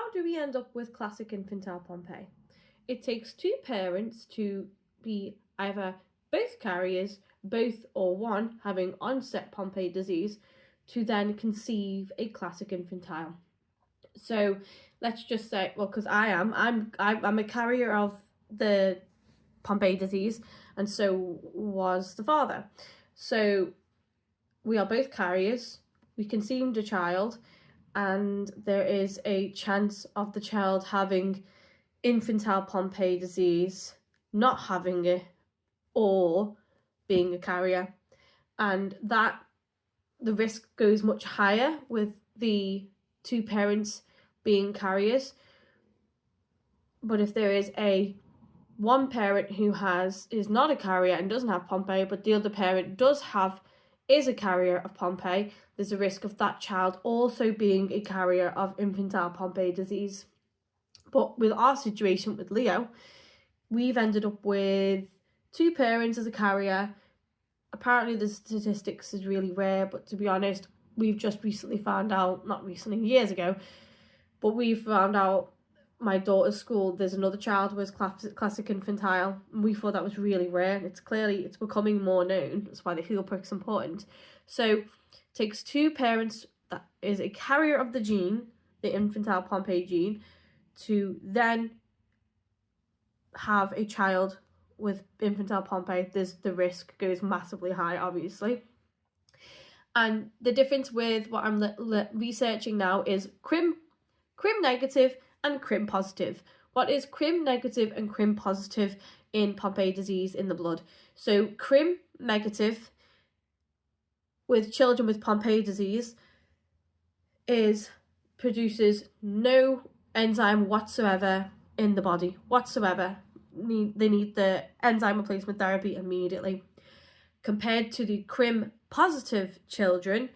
how do we end up with classic infantile Pompe? It takes two parents to be either both carriers, both or one having onset Pompe disease, to then conceive a classic infantile. So let's just say, well, because I'm a carrier of the Pompe disease, and so was the father. So we are both carriers. We conceived a child, and there is a chance of the child having infantile Pompe disease, not having it, or being a carrier. And that the risk goes much higher with the two parents being carriers. But if there is a one parent who is not a carrier and doesn't have Pompe, but the other parent is a carrier of Pompe, there's a risk of that child also being a carrier of infantile Pompe disease. But with our situation with Leo, we've ended up with two parents as a carrier. Apparently the statistics is really rare, but to be honest, we've just recently found out, not recently, years ago, but we've found out my daughter's school, there's another child with classic infantile, and we thought that was really rare. It's becoming more known. That's why the heel prick's important. So it takes two parents that is a carrier of the gene, the infantile Pompe gene, to then have a child with infantile Pompe. The risk goes massively high, obviously. And the difference with what I'm researching now is crim negative and crim positive. What is crim negative and crim positive in Pompe disease in the blood? So crim negative with children with Pompe disease produces no enzyme whatsoever in the body whatsoever. They need the enzyme replacement therapy immediately. Compared to the crim positive children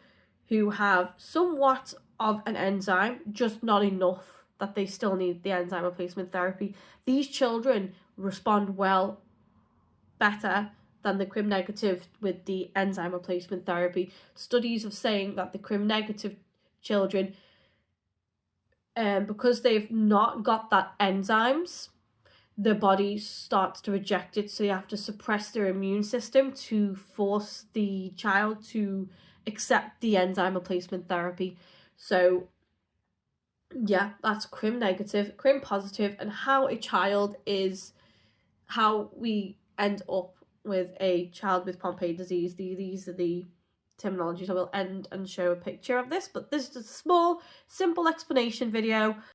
who have somewhat of an enzyme, just not enough that they still need the enzyme replacement therapy. These children respond better than the crim negative with the enzyme replacement therapy. Studies are saying that the crim negative children, because they've not got that enzymes, their body starts to reject it, so you have to suppress their immune system to force the child to accept the enzyme replacement therapy. So yeah, that's crim negative, crim positive, and how we end up with a child with Pompe disease. These are the terminologies. I will end and show a picture of this, but this is a small, simple explanation video